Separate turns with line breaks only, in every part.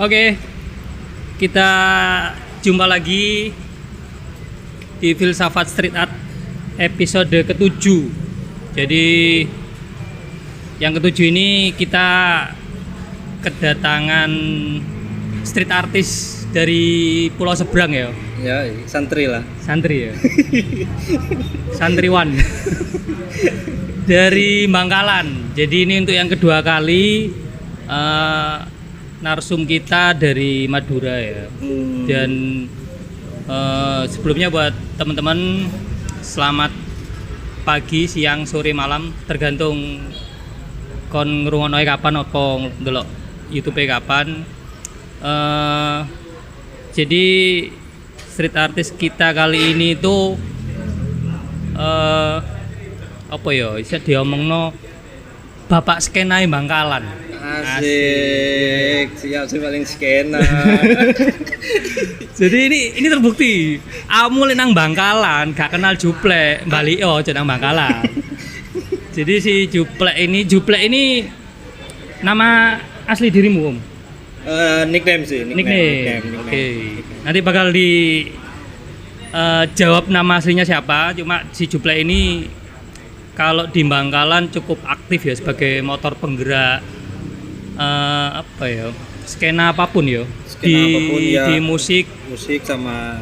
Oke, kita jumpa lagi di Filsafat Street Art episode ke-7. Jadi yang ke-7 ini kita kedatangan street artist dari pulau seberang ya.
Ya, santri lah.
Santri ya. Santriwan. Dari Bangkalan. Jadi ini untuk yang kedua kali narsum kita dari Madura ya. Dan sebelumnya buat teman-teman selamat pagi, siang, sore, malam, tergantung kon ngrungono kapan apa ndelok YouTube kapan. Jadi street artist kita kali ini itu apa ya, bisa diomongno bapak skena Bangkalan.
Asik, siap sih paling skena.
Jadi ini terbukti. Kamu nang Bangkalan gak kenal Juplek, balik aja nang Bangkalan. Jadi si Juplek ini nama asli dirimu, Om?
Nickname sih.
Nickname. Oke. Nanti bakal di jawab nama aslinya siapa. Cuma si Juplek ini kalau di Bangkalan cukup aktif ya sebagai motor penggerak apa ya, skena apapun ya. Di musik sama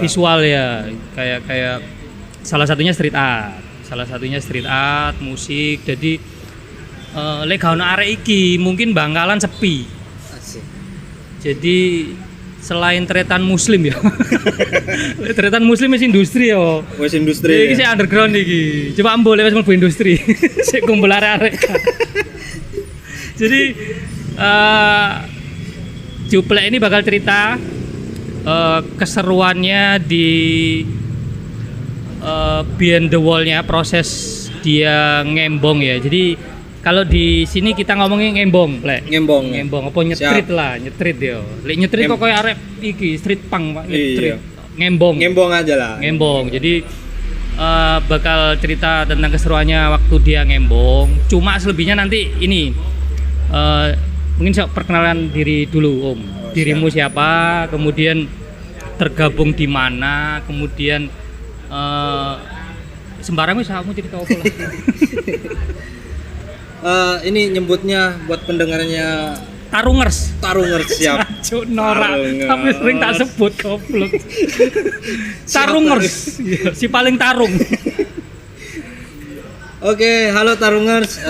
visual ya. Kayak salah satunya street art, musik. Jadi lek gak ono arek iki mungkin Bangkalan sepi.
Asik.
Jadi selain tretan muslim ya. Tretan muslim wis industri ya.
Wis industri.
Iki sih underground iki. Coba boleh wis mlebu industri. Sik kumpul arek. Jadi Juplek ini bakal cerita keseruannya di Behind the Wall-nya, proses dia ngembong ya. Jadi kalau di sini kita ngomongin ngembong, Plek.
Ngembong
Apa nyetrit lah, nyetrit ya. Lek nyetrit kok koyo arek iki street punk, Pak, nyetrit.
Iya.
Ngembong
Aja lah.
Ngembong. Jadi bakal cerita tentang keseruannya waktu dia ngembong. Cuma selebihnya nanti ini mungkin saya perkenalan diri dulu, Om. Dirimu siapa, kemudian tergabung di mana, kemudian sembarang wis kamu cerita apa lah.
Ini nyebutnya buat pendengarnya
Tarungers
siap.
Cuk norak, tapi sering tak sebut goblok. Tarungers, si paling tarung.
Oke, halo Tarungers.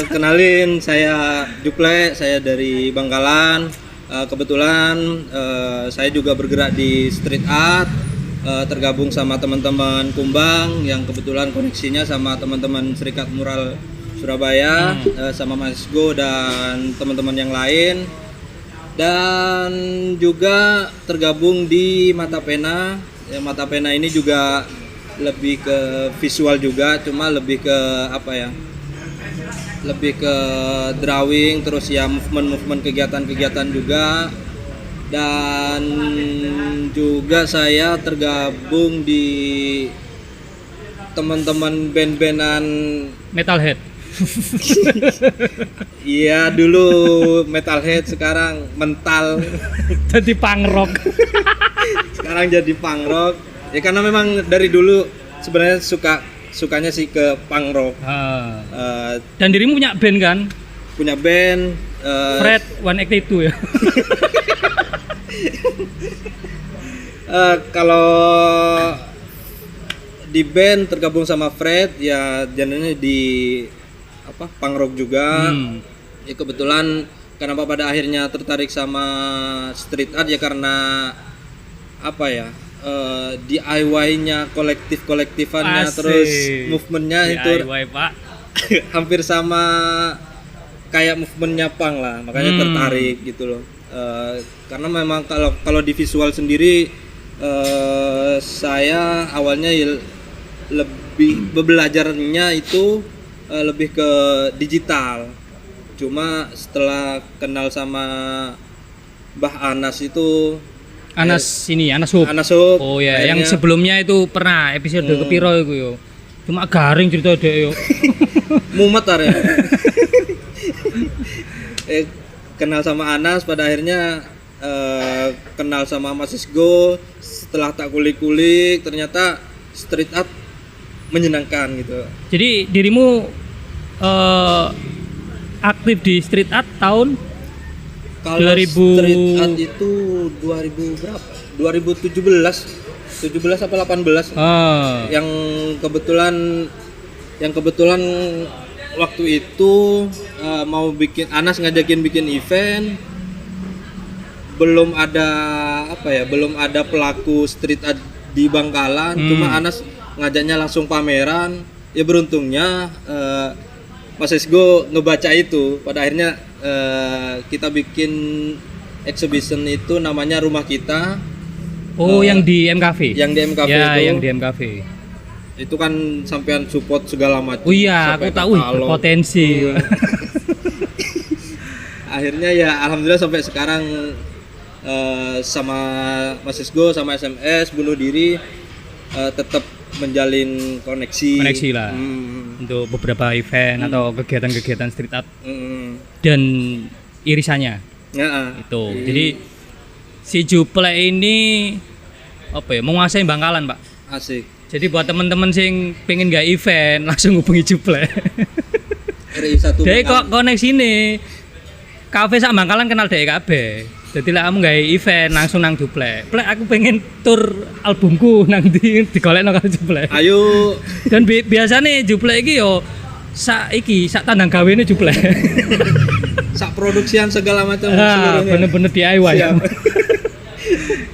Kenalin, saya Juplek, saya dari Bangkalan. Kebetulan saya juga bergerak di street art, tergabung sama teman-teman Kumbang yang kebetulan koneksinya sama teman-teman Serikat Mural Surabaya, sama Mas Go dan teman-teman yang lain. Dan juga tergabung di Mata Pena. Ya, Mata Pena ini juga lebih ke visual juga, cuma lebih ke apa ya, lebih ke drawing, terus ya movement kegiatan juga. Dan juga saya tergabung di teman-teman band-bandan
Metalhead.
Iya, dulu Metalhead, sekarang mental.
Jadi punk rock.
Sekarang jadi punk rock. Ya karena memang dari dulu sebenarnya sukanya sih ke punk rock.
Dan dirimu punya band kan?
Punya band
Fred 182 ya.
Kalau di band tergabung sama Fred ya genrenya di apa, punk rock juga. Ya kebetulan kenapa pada akhirnya tertarik sama street art ya karena apa ya, DIY-nya, kolektifannya. Asik. Terus movementnya itu
DIY, Pak.
hampir sama kayak movementnya punk lah, makanya tertarik gitu loh. Karena memang kalau di visual sendiri saya awalnya lebih belajarnya itu lebih ke digital. Cuma setelah kenal sama Mbah Anas itu, Anas Hub.
Oh ya, yang sebelumnya itu pernah episode kepiro iku yo. Cuma garing cerita dek yo.
Mumet are. kenal sama Anas, pada akhirnya kenal sama Mas Isgo. Setelah tak kulik-kulik ternyata street art menyenangkan gitu.
Jadi dirimu aktif di street art tahun
Kalau
2000
street art itu 2000 berapa? 2017 apa 18?
Ah,
Yang kebetulan waktu itu mau bikin, Anas ngajakin bikin event, belum ada pelaku street art di Bangkalan, cuma Anas ngajaknya langsung pameran. Ya beruntungnya Mas Esgo ngebaca itu, pada akhirnya kita bikin exhibition itu namanya Rumah Kita.
yang di MKV.
Yang di MKV
Ya,
itu.
yang di MKV.
Itu kan sampean support segala macam.
Oh iya, aku
sampai
tahu
katalog.
berpotensi.
Akhirnya ya alhamdulillah sampai sekarang sama Mas Isgo sama SMS bunuh diri tetap menjalin koneksi.
Koneksi lah. Untuk beberapa event atau kegiatan-kegiatan street art dan irisannya. Itu. Jadi si Juple ini menguasai Bangkalan, Pak.
Asik.
Jadi buat teman-teman sing pengen gak event langsung hubungi Juple.
RI1
Dek kok
Bangkalan.
koneksi ini kafe sak Bangkalan kenal dek kabeh. Jadi lah kamu gawe event langsung nang Juple. Plek aku pengen tur albumku nang digolekno karo Juple.
Ayo
Dan biasanya Juple iki yo sak tandang gawene Juple.
sak produksian segala macam
Ah,
seluruhnya.
bener-bener DIY.
Siap.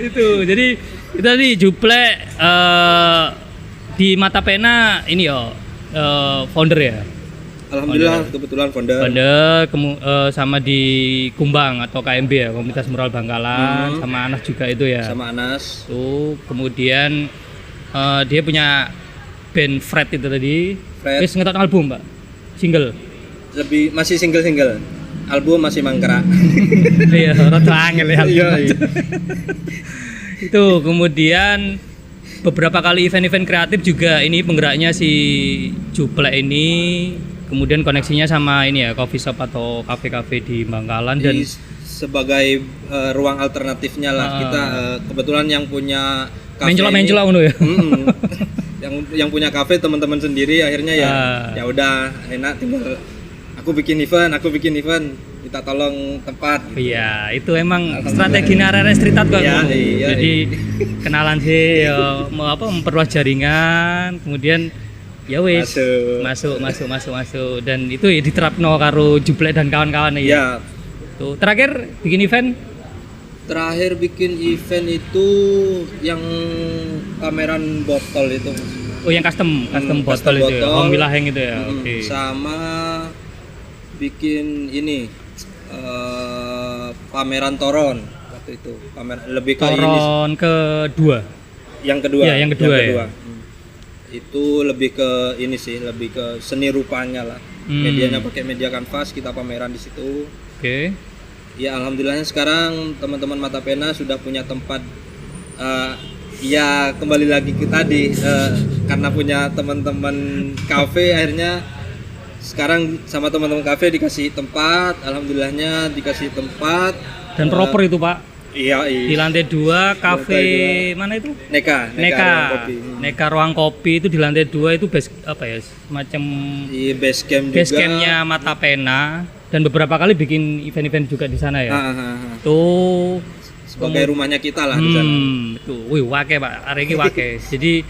Itu. Jadi itu tadi Juple di Mata Pena ini yo founder ya.
Alhamdulillah kebetulan founder.
Sama di Kumbang atau KMB ya, Komunitas Mural Bangkalan, sama Anas juga itu ya.
Sama Anas.
Tuh, kemudian dia punya band Fred itu tadi.
Fred.
Wis ngetok album, Pak. Single.
Masih single. Album masih mangkrak.
Iya, rada angel ya.
Iya.
Itu kemudian beberapa kali event-event kreatif juga ini penggeraknya si Juple ini. Kemudian koneksinya sama ini ya, coffee shop atau kafe-kafe di Bangkalan dan
Sebagai ruang alternatifnya lah. Kita kebetulan yang punya kafe
mencolok ngono ya.
yang punya kafe teman-teman sendiri, akhirnya ya udah enak, tinggal aku bikin event minta tolong tempat gitu.
Iya, itu emang strategi arek street art kok.
Iya, iya,
Jadi kenalan sih ya, memperluas jaringan, kemudian ya wis masuk dan itu ya diterapno karo Juple dan kawan-kawan ya.
Iya.
Tuh, terakhir bikin event
bikin event itu yang pameran botol itu.
oh yang custom botol itu ya, Om Wilaheng itu ya. Oke.
Sama bikin ini pameran Toron waktu itu. Pameran lebih ke ini.
Toron kedua.
Yang kedua.
Iya, yang kedua. Ya.
Itu lebih ke ini sih, lebih ke seni rupanya lah. Medianya pakai media kanvas, kita pameran di situ.
Oke.
Ya alhamdulillahnya sekarang teman-teman Mata Pena sudah punya tempat. Ya kembali lagi ke tadi, karena punya teman-teman kafe, akhirnya sekarang sama teman-teman kafe dikasih tempat. Alhamdulillahnya dikasih tempat
Dan proper itu, Pak.
Iya.
Di lantai 2 kafe mana itu?
Neka ruang kopi.
Neka Ruang Kopi itu di lantai 2 itu semacam
Di base camp juga.
base campnya Mata Pena dan beberapa kali bikin event-event juga di sana ya. Tuh
Sebagai rumahnya kita lah di sana.
Tuh, wih wake Pak, hari ini wake. Jadi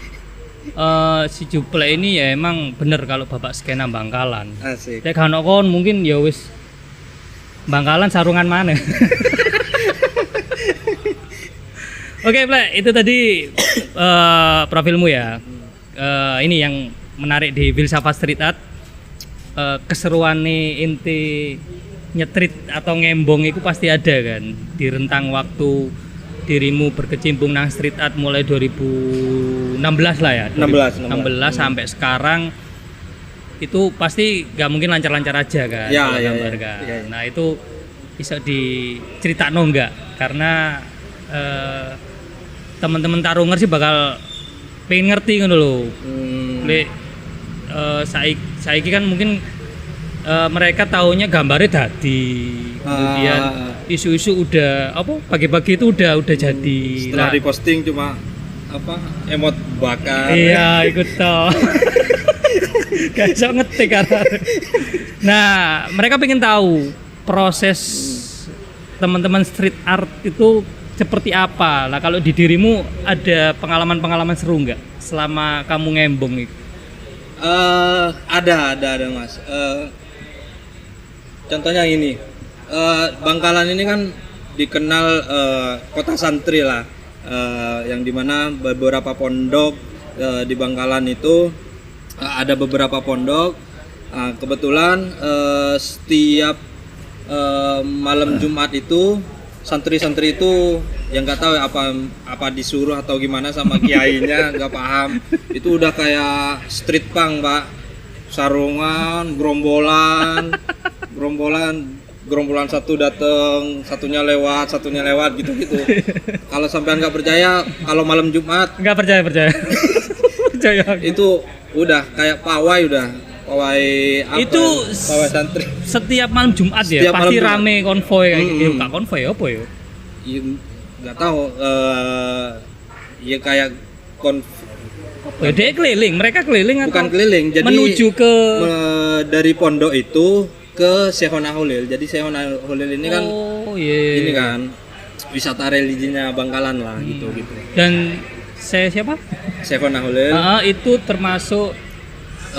si Juple ini ya emang bener kalau bapak skena Bangkalan.
Asik.
Nek kan kon mungkin ya wis Bangkalan sarungan mana. Oke, Plek, itu tadi profilmu ya. Ini yang menarik di Filsafat Street Art. Keseruan nih inti nyetrit atau ngembong itu pasti ada kan di rentang waktu dirimu berkecimpung nang street art mulai 2016 lah ya.
16
sampai sekarang itu pasti gak mungkin lancar-lancar aja kan kalau gambar kan.
Ya.
Nah itu bisa diceritakno enggak? Karena teman-teman Tarunger sih bakal pengen ngerti ngono lho. Lek saiki kan mungkin mereka taunya gambarnya dadi, kemudian isu-isu udah apa pagi-pagi itu udah jadi.
Setelah diposting cuma apa emot bakar.
Iya, ikut toh. Gak bisa ngetik karena. Nah, mereka pengen tahu proses teman-teman street art itu seperti apa. Lah kalau di dirimu ada pengalaman-pengalaman seru nggak selama kamu ngembong itu?
Ada Mas. Contohnya ini, Bangkalan ini kan dikenal kota santri lah, yang dimana beberapa pondok di Bangkalan itu ada beberapa pondok. Kebetulan setiap malam Jumat itu santri-santri itu yang nggak tahu apa disuruh atau gimana sama kiainya nggak paham, itu udah kayak street punk Pak, sarungan, gerombolan satu datang, satunya lewat gitu. Kalau sampean nggak percaya, kalau malam Jumat
Nggak percaya. Percaya.
itu udah kayak pawai apa?
Itu
pawai santri.
Setiap malam Jumat ya,
Setiap
pasti
malam Jumat.
rame konvoy kayak gitu. Nggak konvoy apa ya?
Ya, nggak tahu. Ya kayak
Ya, dia keliling, mereka keliling
bukan
atau
keliling, jadi
menuju ke
dari pondok itu ke Syekhona Holil. Jadi Syekhona Holil ini kan ini kan wisata religinya Bangkalan lah gitu.
Dan saya siapa?
Syekhona Holil
Itu termasuk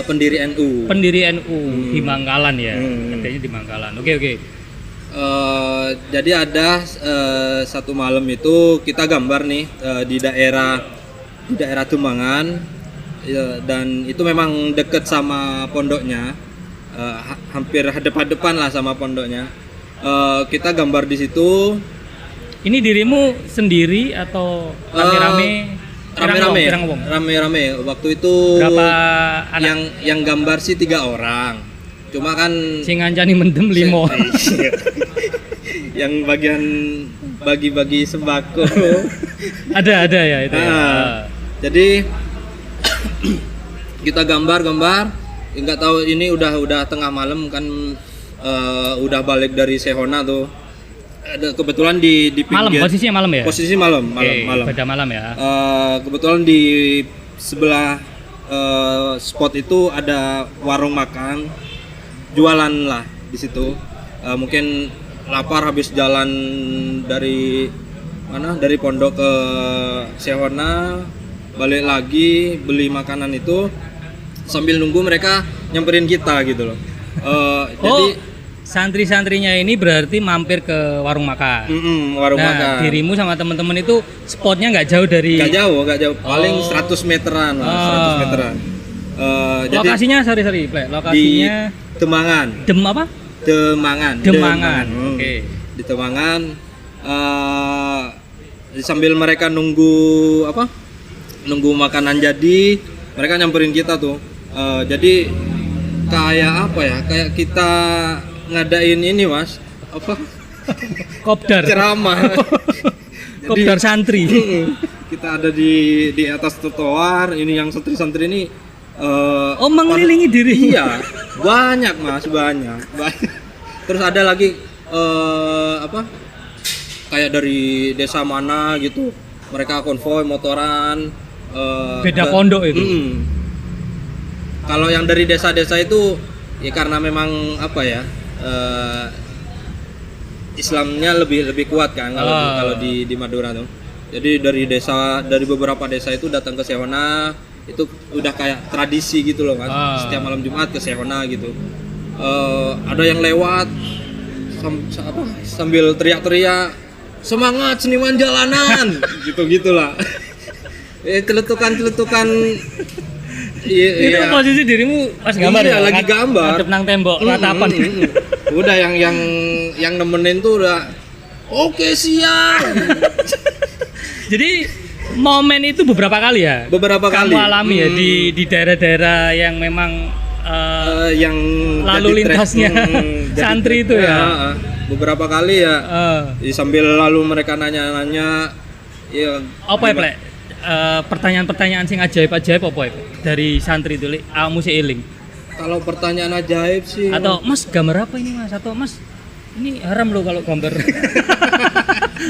pendiri NU.
pendiri NU di Bangkalan ya.
Hmm.
Adanya di Bangkalan. Oke.
Jadi ada satu malam itu kita gambar nih di daerah Tumbangan, dan itu memang deket sama pondoknya, hampir hadap-hadapan lah sama pondoknya. Kita gambar di situ.
Ini dirimu sendiri atau rame-rame? Pirang wong?
Rame-rame. Waktu itu
Berapa anak?
yang gambar sih 3 orang. Cuma kan
Sing ngancani mendem 5.
yang bagian bagi-bagi sembako.
ada ya itu.
Jadi kita gambar, nggak tahu ini udah tengah malam kan, udah balik dari Sehona tuh. Kebetulan di
Malam,
pinggir,
posisinya malam ya?
posisi malam.
Pada malam ya.
Kebetulan di sebelah spot itu ada warung makan, jualan lah di situ. Mungkin lapar habis jalan dari pondok ke Sehona, balik lagi beli makanan itu sambil nunggu mereka nyamperin kita gitu loh. Jadi
santri-santrinya ini berarti mampir ke warung makan.
Warung makan.
Dirimu sama teman-teman itu spotnya nggak jauh dari.
Nggak jauh, paling 100 meteran lah, 100 meteran.
Lokasinya sorry, Plek. Lokasinya
di Temangan.
Demangan. Oke.
Di Temangan. Sambil mereka nunggu makanan jadi, mereka nyamperin kita tuh. Jadi kayak apa ya? Kayak kita ngadain ini Mas,
Kopdar.
ceramah.
Kopdar santri.
Kita ada di atas trotoar, ini yang santri-santri ini
Mengelilingi diri.
Iya, banyak Mas, banyak. Terus ada lagi kayak dari desa mana gitu, mereka konvoy motoran.
Beda pondok itu.
Kalau yang dari desa-desa itu ya karena memang Islamnya lebih kuat kan kalau di Madura tuh. Jadi dari beberapa desa itu datang ke Sehona, itu udah kayak tradisi gitu loh kan. Setiap malam Jumat ke Sehona gitu. Ada yang lewat sambil teriak-teriak, semangat seniman jalanan, gitu-gitulah. Celetukan.
Itu posisi dirimu pas gambar
iya,
ya?
lagi gambar.
Ngadep nang tembok, ratapan.
Udah yang nemenin tuh udah oke siap.
Jadi momen itu beberapa kali ya?
Beberapa kali.
Kamu alami ya di daerah-daerah yang memang
yang
lalu lintasnya santri itu ya?
Beberapa kali ya. Sambil lalu mereka nanya-nanya. Ya,
apa ya, Plek? Pertanyaan-pertanyaan sing ajaib apa ya dari santri itu, kamu sih eling.
Kalau pertanyaan ajaib sih.
Atau Mas gambar apa ini Mas? Atau Mas ini haram loh kalau gambar.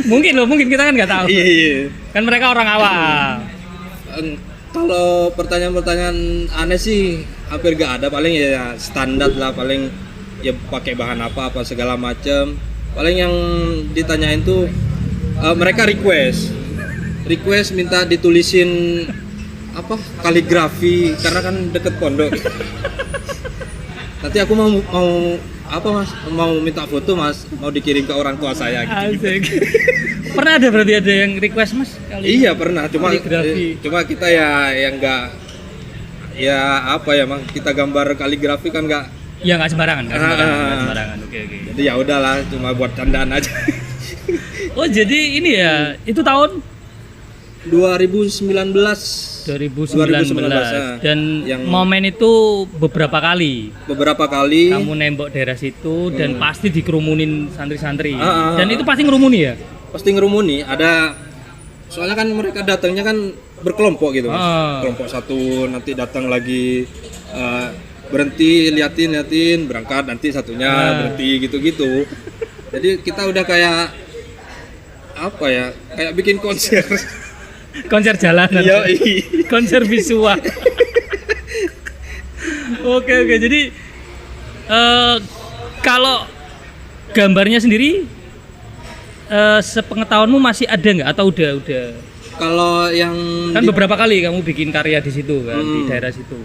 mungkin kita kan nggak tahu.
Iya.
Kan mereka orang awam.
Kalau pertanyaan-pertanyaan aneh sih hampir gak ada, paling ya standar lah, paling ya pakai bahan apa segala macam. Paling yang ditanyain tuh mereka request minta ditulisin apa kaligrafi karena kan deket pondok. Nanti aku mau apa Mas, mau minta foto Mas, mau dikirim ke orang tua saya gitu.
Asik. Pernah ada berarti ada yang request Mas kali?
Iya pernah, cuma
kaligrafi.
Cuma kita ya yang enggak ya apa ya Mang, kita gambar kaligrafi kan enggak
Ya nggak sembarangan, nggak sembarangan. Oke.
jadi ya udahlah, cuma buat candaan aja.
Oh jadi ini ya, itu tahun
2019
dan
yang
momen itu beberapa kali kamu nembok daerah situ dan pasti dikerumunin santri-santri dan itu pasti ngerumuni ya?
Pasti ngerumuni, ada soalnya kan mereka datangnya kan berkelompok gitu Mas. Kelompok satu nanti datang lagi berhenti liatin berangkat, nanti satunya berhenti gitu jadi kita udah kayak apa ya, kayak bikin konser
jalanan. Konser visual. Oke jadi kalau gambarnya sendiri sepengetahuanmu masih ada nggak atau udah
kalau yang
kan beberapa kali kamu bikin karya di situ kan di daerah situ.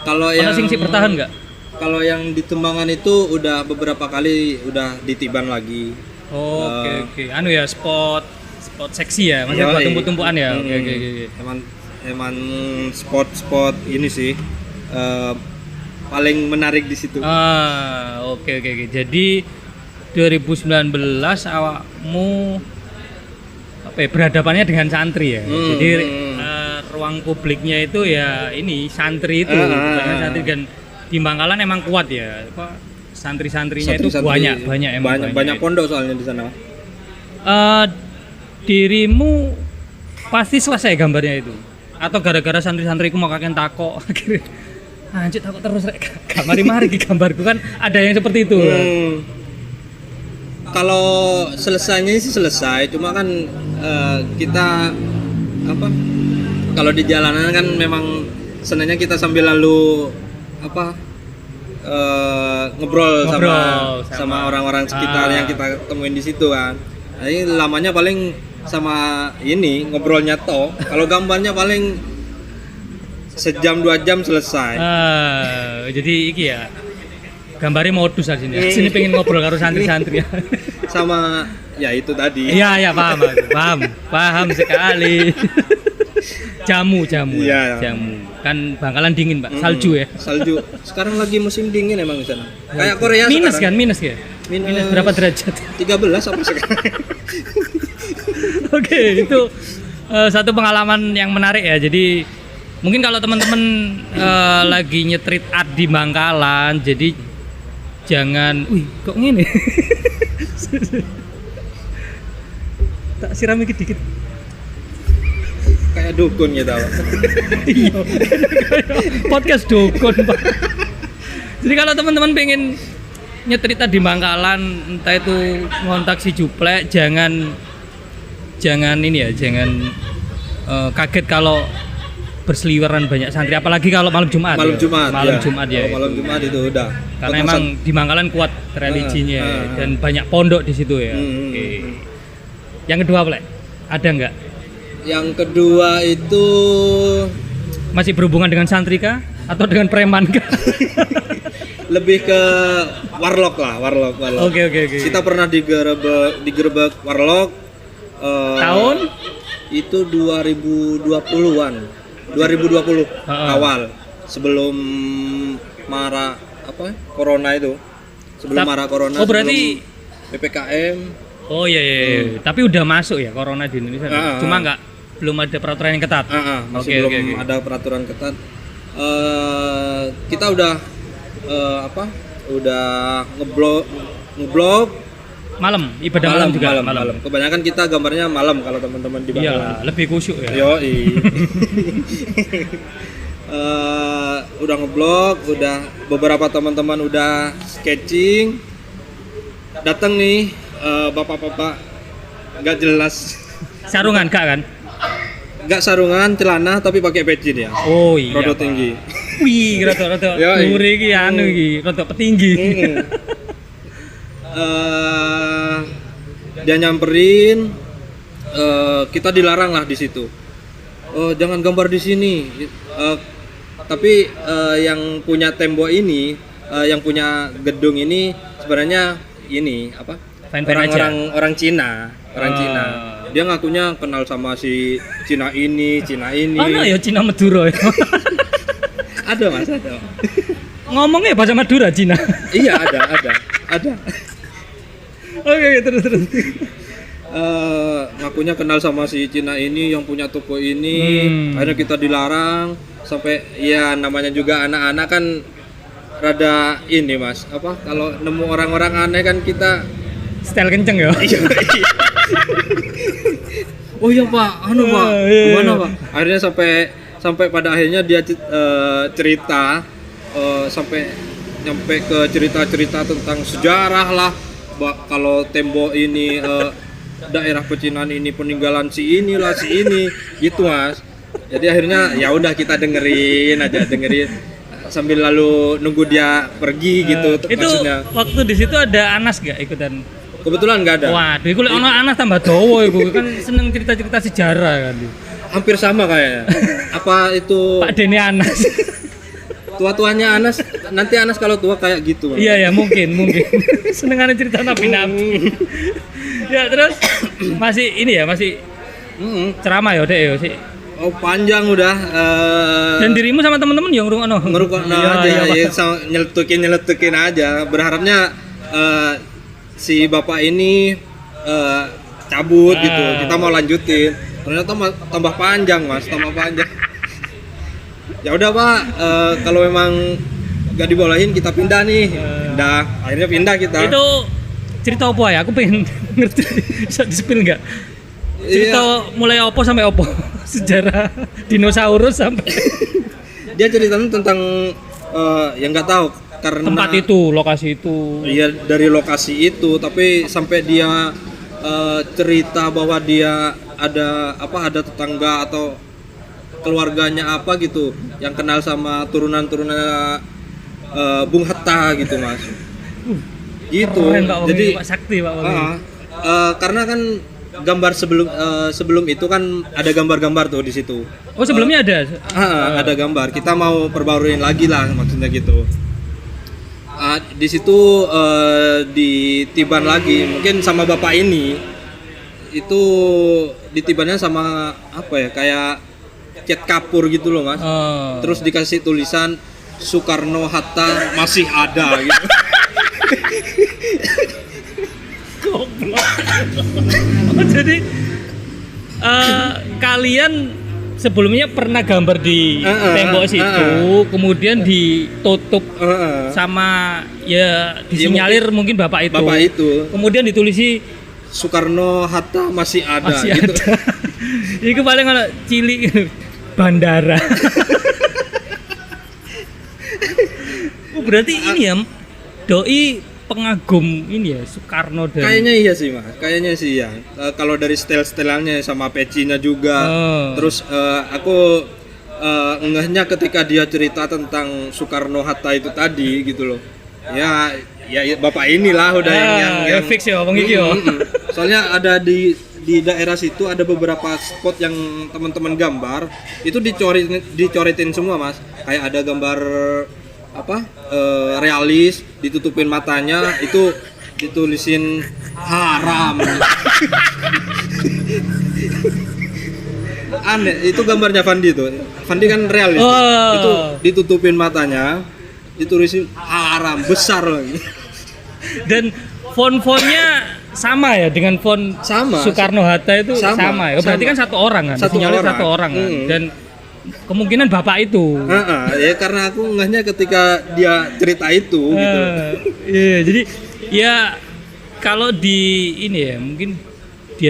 Kalau yang
sing bertahan nggak?
Kalau yang di Tembangan itu udah beberapa kali udah ditiban lagi.
Oke. Anu ya spot seksi ya, maksudnya buat tumpuk-tumpukan ya. Oke.
Emang spot ini sih paling menarik di situ.
Oke. Jadi 2019 awakmu apa ya, berhadapannya dengan santri ya. Jadi ruang publiknya itu ya ini santri itu, santri dan di Bangkalan emang kuat ya. Santri-santrinya itu banyak
pondok soalnya di sana.
Dirimu pasti selesai gambarnya itu atau gara-gara santri-santriku mau kakek takok akhirnya anjir takut terus rek mari gambarku kan ada yang seperti itu.
Kalau selesainya sih selesai, cuma kan kita apa kalau di jalanan kan memang senangnya kita sambil lalu apa ngobrol sama orang-orang sekitar yang kita temuin di situ kan. Nah, ini lamanya paling sama ini ngobrolnya toh. Kalau gambarnya paling sejam 2 jam selesai.
Jadi iki ya. Gambarnya modus aja sini. Sini pengen ngobrol karo santri-santri.
Sama ya itu tadi.
Iya, paham sekali. Jamu.
Ya.
Jamu. Kan Bangkalan dingin, Pak. Salju ya.
Salju. Sekarang lagi musim dingin emang di sana. Kayak Korea
minus
sekarang.
Kan, minus ya? Minus berapa derajat?
13 apa sekarang?
Oke, itu satu pengalaman yang menarik ya. Jadi mungkin kalau teman-teman lagi nyetrit art di Bangkalan, jadi jangan, kok gini? Tak siram dikit.
Kayak dukun gitu.
Iya. Podcast dukun, Pak. Jadi kalau teman-teman pengen nyetrit art di Bangkalan, entah itu ngontak si Juplek, jangan ini ya, jangan kaget kalau berseliweran banyak santri, apalagi kalau malam Jumat.
Malam Jumat
ya.
Malam Jumat itu udah.
Karena emang di Bangkalan kuat religinya dan banyak pondok di situ ya. Oke. Yang kedua apa, ada nggak?
Yang kedua itu
masih berhubungan dengan santri kah atau dengan preman kah?
Lebih ke warlock.
Oke.
Kita pernah digerebek warlock.
Tahun?
Itu 2020 awal, sebelum corona itu. Corona.
Oh berarti
PPKM.
Oh iya. Tapi udah masuk ya corona di Indonesia. Cuma belum ada peraturan yang ketat.
Masih belum ada peraturan ketat. Kita udah ngeblok malam,
ibadah malam juga malam.
Kebanyakan kita gambarnya malam kalau teman-teman di Bangkalan.
Iya, lebih khusyuk ya.
Yoi. udah ngeblok, udah beberapa teman-teman udah sketching, datang nih bapak-bapak nggak jelas,
Sarungan kak kan?
nggak sarungan, celana tapi pakai peci dia,
Oh iya.
rodok tinggi.
Wih, rada-rada
Yoi.
dhuwur iki anu iki, rada petinggi.
Dia nyamperin, kita dilarang lah di situ. Oh, jangan gambar di sini. Tapi yang punya tembok ini, yang punya gedung ini sebenarnya ini apa?
Fine-fine aja.
Orang Cina, orang
Oh.
Cina. Dia ngakunya kenal sama si Cina ini.
Ono ya Cina Madura ya.
Ada mas, ada.
Ngomongnya bahasa Madura Cina.
Iya ada.
Oke, terus.
Ngakunya kenal sama si Cina ini yang punya toko ini. Akhirnya kita dilarang sampai ya namanya juga anak-anak kan rada ini mas, apa kalau nemu orang-orang aneh kan kita
Style kenceng ya.
oh iya pak, pak,
Iya.
gimana pak? Akhirnya sampai pada akhirnya dia cerita sampai nyampe ke cerita tentang sejarah lah, kalau tembok ini daerah pecinan ini peninggalan si ini gitu mas. Jadi akhirnya ya udah kita dengerin sambil lalu nunggu dia pergi gitu.
Itu
Maksudnya
waktu di situ ada Anas gak ikutan?
kebetulan nggak ada.
Waduh, iku lek ono Anas tambah dawa iku kan seneng cerita-cerita sejarah kan.
Hampir sama kayaknya. Apa itu
Pak Deni Anas.
tua-tuanya Anas? Nanti Anas kalau tua kayak gitu.
Iya ya mungkin. Senengannya cerita nabi-nabi. Ya terus masih ceramah ya Dek ya sih.
Oh panjang udah.
Dan dirimu sama teman-teman yang ngrungokno.
Ngerukokno aja, ya, nyeletukin aja. Berharapnya si bapak ini cabut gitu. Kita mau lanjutin. Ternyata tambah panjang mas, Ya udah pak, kalau memang gak dibolehin kita pindah nih. Akhirnya pindah kita.
Itu cerita apa ya? Aku pengen ngerti. Bisa di-spill nggak? Cerita mulai opo sampai opo? Sejarah dinosaurus sampai
Dia ceritanya tentang yang nggak tahu karena
tempat itu, lokasi itu.
Iya dari lokasi itu, tapi sampai dia cerita bahwa dia ada tetangga atau keluarganya apa gitu yang kenal sama turunan Bung Hatta gitu mas. Gitu.
Keren, Pak,
Jadi
Pak Sakti Pak.
karena kan gambar sebelum itu kan ada gambar-gambar tuh di situ.
Oh sebelumnya ada?
Ada gambar. Kita mau perbaruin lagi lah maksudnya gitu. Di situ ditiban lagi mungkin sama bapak ini, itu ditibannya sama apa ya, kayak cat kapur gitu loh mas. Terus dikasih tulisan Soekarno Hatta masih ada gitu.
Goblok. Oh, jadi kalian sebelumnya pernah gambar di tembok situ, kemudian ditutup sama ya disinyalir mungkin bapak itu. Kemudian ditulisi
Soekarno Hatta masih ada gitu.
Itu paling kalau cilik bandara. Oh, berarti ini ya doi pengagum ini ya Soekarno dan
kayaknya iya sih mas, kayaknya sih ya. Kalau dari style-stylenya sama pecinya juga. Terus aku ngehnya ketika dia cerita tentang Soekarno Hatta itu tadi gitu loh. Ya bapak inilah udah yang
fix ya bang iki yo.
Soalnya ada di daerah situ ada beberapa spot yang teman-teman gambar itu dicoretin semua mas. Kayak ada gambar realis, ditutupin matanya, itu ditulisin haram. Aneh, itu gambarnya Fandi tuh. Fandi kan realis. Itu ditutupin matanya, ditulisin haram besar lagi.
Dan font-fontnya sama ya dengan font Soekarno Hatta itu sama ya. Berarti kan satu orang kan. Satu orang kan. Dan kemungkinan bapak itu.
Ya karena aku ngehnya ketika dia cerita itu gitu.
Iya, jadi ya kalau di ini ya mungkin di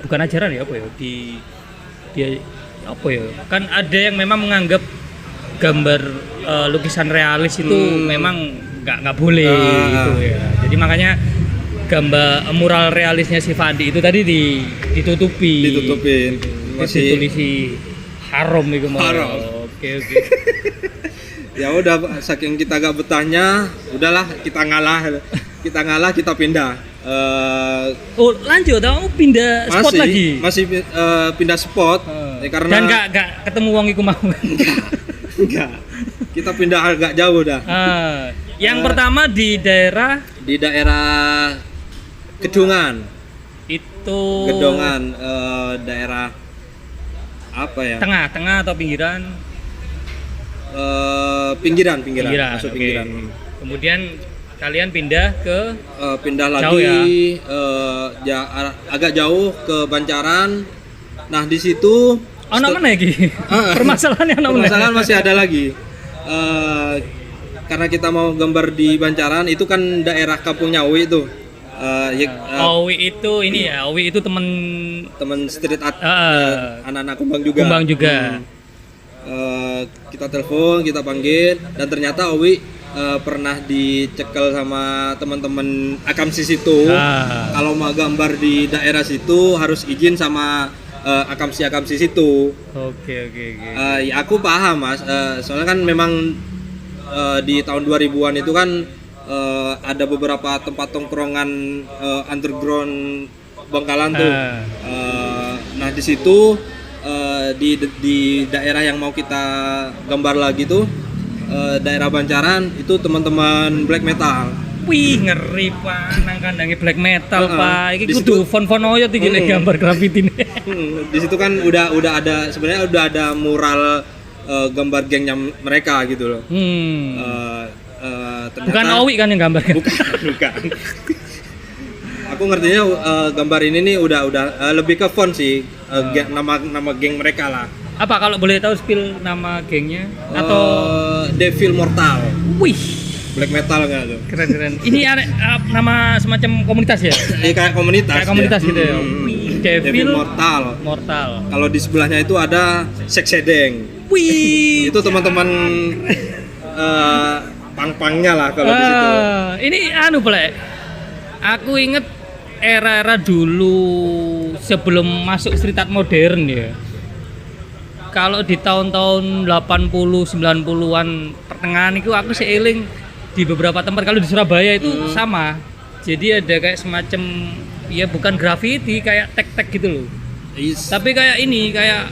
bukan ajaran ya apa ya, dia apa ya? Kan ada yang memang menganggap gambar lukisan realis itu memang nggak boleh gitu ya. Jadi makanya gambar mural realisnya si Fandi itu tadi ditutupin. Masih ditulisi haram itu mau. Oke.
Ya udah, saking kita gak betahnya, udahlah kita ngalah, kita pindah.
Lanjut, kamu pindah spot lagi?
Masih pindah spot. Karena
dan gak ketemu wong iku mau.
Enggak. Kita pindah agak jauh dah.
Yang pertama di daerah
Gedongan.
Gedongan,
daerah apa ya?
Tengah atau pinggiran?
Pinggiran.
Okay.
Masuk pinggiran.
Kemudian kalian pindah
lagi agak jauh ke Bancaran. Nah di situ
mana lagi?
Permasalahan masih ada lagi. Karena kita mau gambar di Bancaran, itu kan daerah kampungnya Owi itu.
Owi itu ini ya, Owi itu teman
street art, anak-anak Kumbang juga. Kita telepon, kita panggil, dan ternyata Owi pernah dicekel sama teman-teman Akamsi situ. Kalau mau gambar di daerah situ harus izin sama Akamsi situ. Oke. Ya aku paham Mas, soalnya kan memang di tahun 2000-an itu kan ada beberapa tempat tongkrongan underground Bangkalan tuh. Nah di situ di daerah yang mau kita gambar lagi tuh, daerah Bancaran itu teman-teman black metal.
Wih ngeri Pak, nang kandange black metal Pak. Iki kudu fon-fon oyot iki lek gambar graffiti nih.
Di situ kan udah ada sebenarnya udah ada mural gambar gengnya mereka gitu loh. Ternyata,
bukan Owi kan yang gambar kan?
Bukan. Aku ngertinya gambar ini nih udah lebih ke font sih, nama geng mereka lah.
Apa kalau boleh tahu spill nama gengnya atau
Devil Mortal?
Wih,
black metal nggak tuh?
Keren. Ini nama semacam komunitas ya?
Kayak komunitas
gitu ya. Devil Mortal.
Kalau di sebelahnya itu ada Seksedeng.
Wih,
itu teman-teman pang-pangnya lah kalau di situ.
Ini Plek. Aku inget era-era dulu sebelum masuk street art modern ya. Kalau di tahun-tahun 80 90-an pertengahan itu aku seiling di beberapa tempat. Kalau di Surabaya itu sama. Jadi ada kayak semacam ya bukan graffiti, kayak tag-tag gitu loh. Tapi kayak ini kayak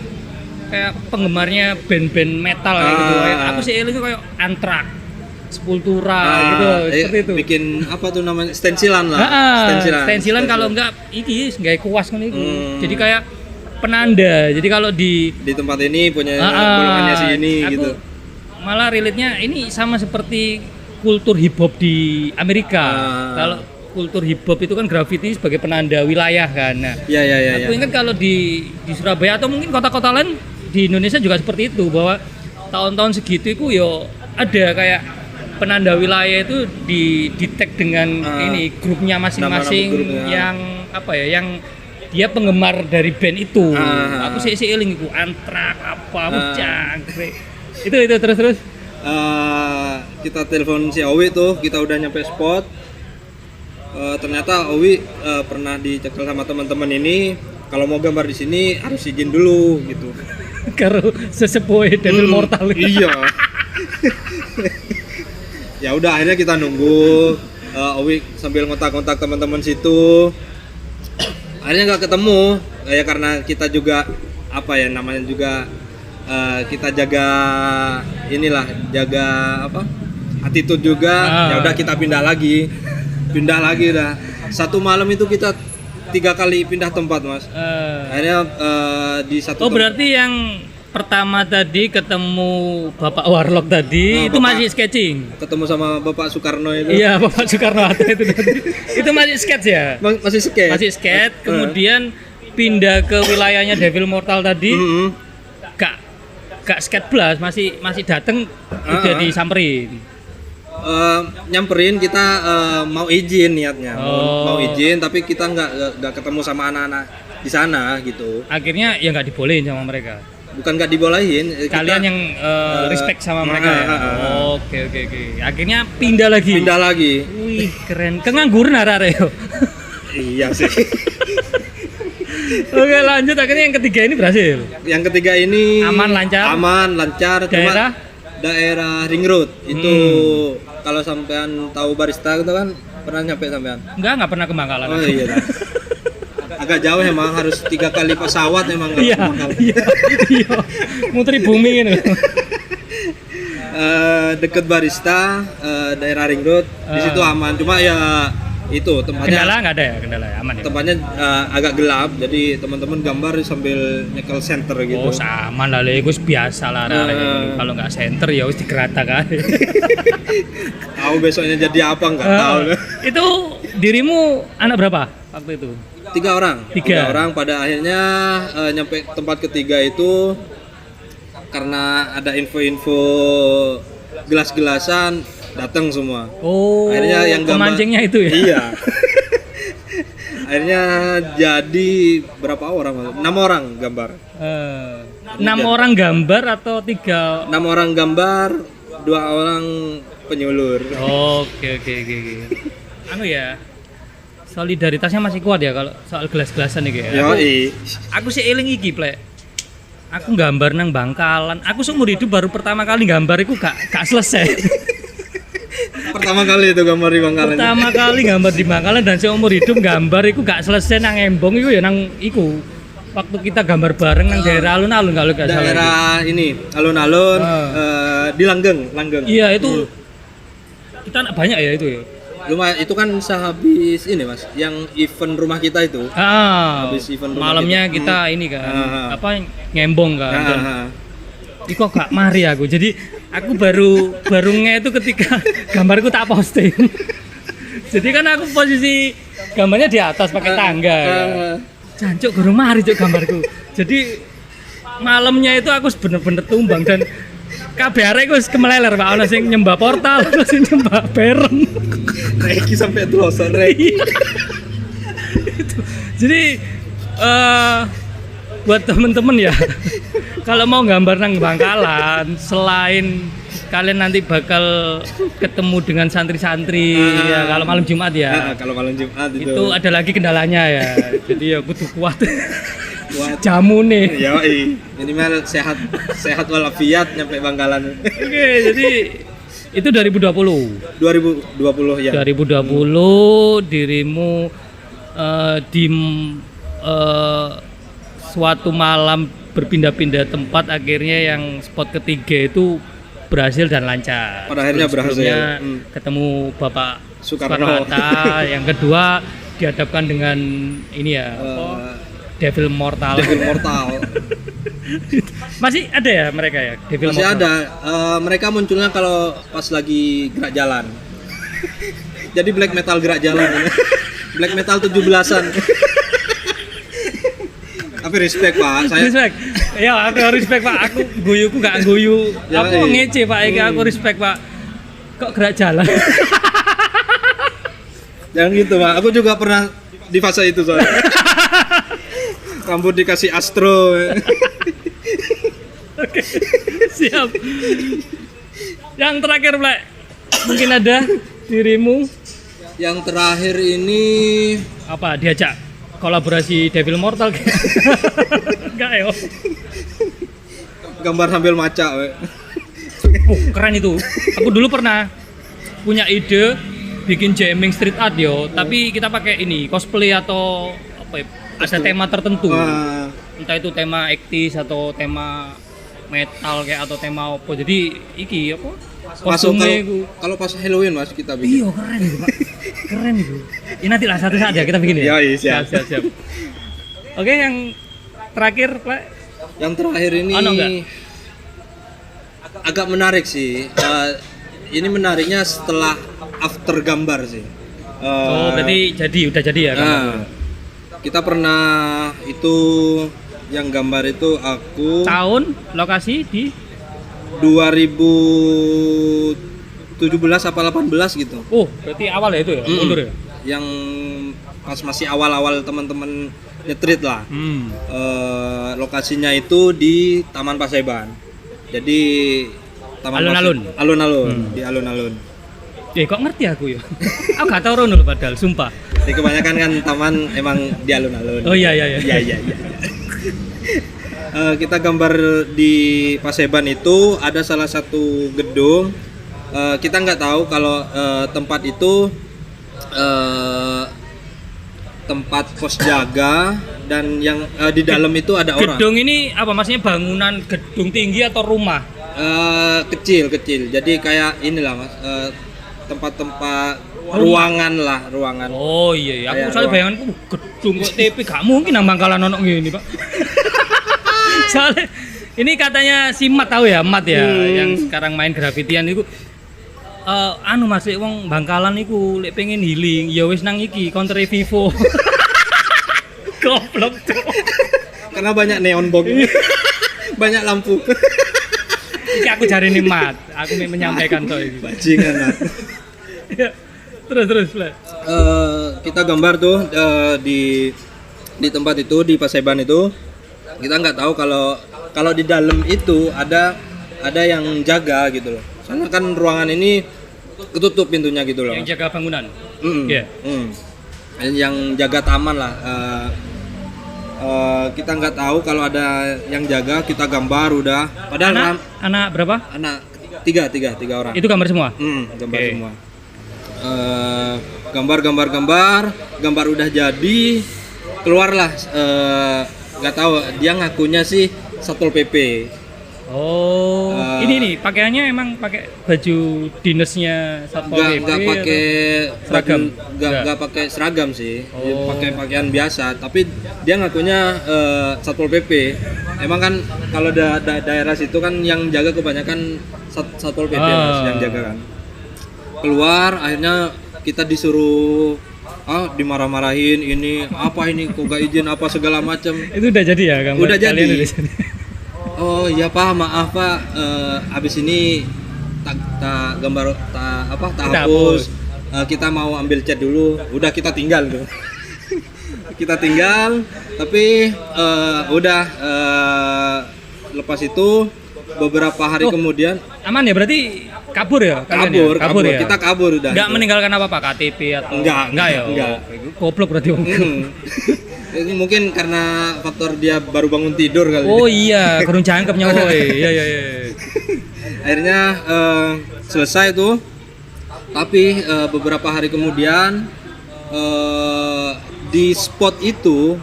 penggemarnya band-band metal gitu. Aku seiling itu kayak Anthrax, Sepultura gitu, seperti itu.
Bikin apa tuh namanya? Stensilan lah.
Stensilan kalau enggak iki enggak kuas kan itu. Jadi kayak penanda. Jadi kalau di
tempat ini punya golongannya sini gitu.
Malah relate-nya ini sama seperti kultur hip hop di Amerika. Kalau kultur hip hop itu kan graffiti sebagai penanda wilayah kan. Nah, aku ingat kalau di Surabaya atau mungkin kota-kota lain di Indonesia juga seperti itu, bahwa tahun-tahun segitu itu yo ada kayak penanda wilayah itu di tag dengan ini grupnya masing-masing yang apa ya, yang dia penggemar dari band itu. Aku sih eling itu Anthrax apa jangkrik. Itu terus.
Kita telepon si Owi tuh, kita udah nyampe spot. Ternyata Owi pernah dicekel sama teman-teman ini, kalau mau gambar di sini harus izin dulu gitu.
Karo sesepuh Devil Mortal.
Iya. Ya udah akhirnya kita nunggu. Owi sambil ngontak-ngontak teman-teman situ. Akhirnya nggak ketemu, ya karena kita juga apa ya namanya juga kita jaga attitude juga. Ya udah kita pindah lagi udah. Satu malam itu kita 3 kali pindah tempat Mas. Akhirnya di satu
berarti yang pertama tadi ketemu Bapak Warlock tadi itu masih sketching.
Ketemu sama Bapak Soekarno itu.
Iya, Bapak Soekarno Hatta itu tadi. Itu masih sketch ya?
Masih sketch.
Kemudian pindah ke wilayahnya Devil Mortal tadi. Gak sketch blast, masih dateng udah disamperin.
Nyamperin kita mau izin niatnya. Mau izin tapi kita nggak ketemu sama anak-anak di sana gitu.
Akhirnya ya nggak dibolehin sama mereka.
bukan nggak dibolehin.
Kalian yang respect sama mereka ya. Oke. Akhirnya pindah lagi.
Pindah lagi.
Wih, keren. Kengangguran arek-arek yo.
Iya sih.
Oke, lanjut. Akhirnya yang ketiga ini berhasil.
Yang ketiga ini
Aman, lancar.
Cuma daerah Ring Road itu kalau sampean tahu barista itu kan pernah nyampe sampean?
Enggak pernah ke Bangkalan.
Oh iya. Agak jauh emang, harus 3 kali pesawat emang.
Iya. Muteri bumi gitu.
Deket barista, daerah Ring Road, di situ aman. Cuma ya itu tempatnya
Kendala nggak ada ya, kendala ya, aman ya.
tempatnya agak gelap, jadi teman-teman gambar sambil nyekel center gitu.
Oh sama lah, gue biasa lah. Kalau nggak center ya harus digeratak kan.
Tahu besoknya jadi apa nggak tahu.
Itu dirimu anak berapa waktu itu?
3 orang.
Tiga.
3 orang pada akhirnya nyampe tempat ketiga itu karena ada info-info gelas-gelasan datang semua.
Oh,
akhirnya yang
pemancingnya itu ya?
Iya. Akhirnya jadi berapa orang? 6 orang gambar.
6 orang gambar atau 3?
6 orang gambar, 2 orang penyulur.
Oke. Anu ya, solidaritasnya masih kuat ya kalau soal gelas-gelasan nih ya. Aku sih eling iki plek. Aku gambar nang Bangkalan. Aku seumur hidup baru pertama kali gambar iku gak selesai.
Pertama kali itu gambar di Bangkalan.
Pertama kali gambar di Bangkalan dan seumur hidup gambar iku gak selesai nang Embong iku ya nang iku. Waktu kita gambar bareng nang daerah alun-alun kalau gak salah.
Daerah ini, alun-alun di Langgeng.
Iya, itu kita anak banyak ya itu ya.
Lumayan, itu kan sehabis ini Mas, yang event rumah kita itu. Habis event rumah
malamnya kita ini kan ngembong kan. Iko gak mari aku. Jadi aku baru nge itu ketika gambarku tak posting. Jadi kan aku posisi gambarnya di atas pakai tangga. Jancuk gurung mari cuk gambarku. Jadi malamnya itu aku bener-bener tumbang dan kabeh arek wis kemeleler Pak, ana sing nyembah portal, ana sing nyembah bareng.
Reki sampai telosan Reki.
Jadi buat temen-temen ya, kalau mau gambar nang Bangkalan, selain kalian nanti bakal ketemu dengan santri-santri ya kalau malam Jumat ya.
Kalau malam Jumat
itu ada lagi kendalanya ya. Jadi ya butuh kuat. Jamu nih.
Minimal sehat walafiat nyampe Bangkalan.
Oke, jadi itu 2020
ya.
2020 dirimu di suatu malam berpindah-pindah tempat, akhirnya yang spot ketiga itu berhasil dan lancar.
Pada akhirnya berhasil.
Ketemu Bapak
Soekarno.
Yang kedua dihadapkan dengan ini ya, Devil Mortal. Masih ada ya mereka ya? Devil
Masih
Mortal.
ada. Mereka munculnya kalau pas lagi gerak jalan. Jadi black metal gerak jalan. Black metal 17-an. Tapi respect Pak.
Respect. Ya aku respect Pak. Aku guyuku gak guyu. Aku ngece Pak. Aku respect Pak. Kok gerak jalan?
Jangan gitu Pak. Aku juga pernah di fase itu soalnya. Rambut dikasih astro.
Oke, siap. Yang terakhir, Plek. Mungkin ada dirimu.
Yang terakhir ini
apa? Diajak kolaborasi Devil Mortal? Enggak ya.
Gambar sambil maca.
Keren itu. Aku dulu pernah punya ide bikin jamming street art yo, tapi kita pakai ini cosplay atau apa ya? Ada tema tertentu. Entah itu tema 80s atau tema metal kayak atau tema apa. Jadi iki apa?
Kostumnya kalau pas Halloween Mas kita bikin.
Iya, keren itu, Pak. Keren itu. Ini nanti lah satu saat ya kita bikin ya.
Iya, siap.
Oke, yang terakhir, Pak.
Yang terakhir ini agak menarik sih. Ini menariknya setelah after gambar sih.
Berarti udah jadi ya gambar.
Kita pernah itu yang gambar itu aku
tahun lokasi di
2017 apa 18 gitu.
Oh, berarti awal ya itu ya, mundur ya.
Yang pas masih awal-awal teman-teman nyetrit lah.
Hmm.
Lokasinya itu di Taman Paseban. Jadi
Alun-alun.
Di alun-alun.
Kok ngerti aku ya? Aku gak tau rono lho padahal, sumpah.
Jadi kebanyakan kan taman emang di alun-alun.
Oh iya.
Iya. Kita gambar di Paseban itu ada salah satu gedung. Kita nggak tahu kalau tempat itu tempat pos jaga dan yang di dalam itu ada orang.
Gedung ini apa maksudnya, bangunan gedung tinggi atau rumah?
Kecil. Jadi kayak inilah Mas, tempat-tempat ruangan.
Oh iya. Aku
Kayak
soalnya
ruang.
bayanganku gedung kok TP gak mungkin nang Bangkalan ono ngene, Pak. Soalnya ini katanya si Mat tahu ya, Mat ya, yang sekarang main grafitian itu Mas lek wong Bangkalan iku lek pengen healing ya wis nang iki counter Vivo. Goblok tuh.
Karena banyak neon box. Banyak lampu.
Iki aku jarine Mat, aku menyampaikan to iki.
Bajingan Mat.
Ya, terus Plek.
Kita gambar tuh di tempat itu di Paseban itu. Kita nggak tahu kalau di dalam itu ada yang jaga gitu loh. Soalnya kan ruangan ini ketutup pintunya gitu loh.
Yang jaga bangunan.
Iya. Yang jaga taman lah. Kita nggak tahu kalau ada yang jaga, kita gambar udah. Padahal
Anak berapa?
anak tiga orang.
Itu gambar semua.
Gambar
Oke.
semua. Gambar udah jadi, keluarlah. Nggak tahu, dia ngakunya sih Satpol PP.
Oh, ini nih pakaiannya emang pakai baju dinasnya Satpol PP.
Nggak pakai
seragam?
nggak pakai seragam sih. Dia
Oh.
pakai pakaian biasa, tapi dia ngakunya Satpol PP. Emang kan kalau daerah situ kan yang jaga kebanyakan Satpol PP Mas, yang jaga kan. Keluar, akhirnya kita disuruh dimarah-marahin, ini kok gak izin apa segala macam.
Itu udah jadi ya gambar?
Udah
kalian
jadi.
udah jadi.
Oh iya Pak, maaf Pak, abis ini tak hapus. Kita mau ambil cat dulu. Udah kita tinggal tuh. Kita tinggal, tapi lepas itu beberapa hari kemudian
Aman ya, berarti kabur ya? kalian
kabur
ya?
kita kabur udah.
Nggak meninggalkan apa-apa, KTP atau?
Enggak
ya?
enggak.
Goblok berarti.
Ini mungkin karena faktor dia baru bangun tidur kali.
Oh iya, kurung jangkep nyawa. Iya.
Akhirnya selesai tuh, tapi beberapa hari kemudian di spot itu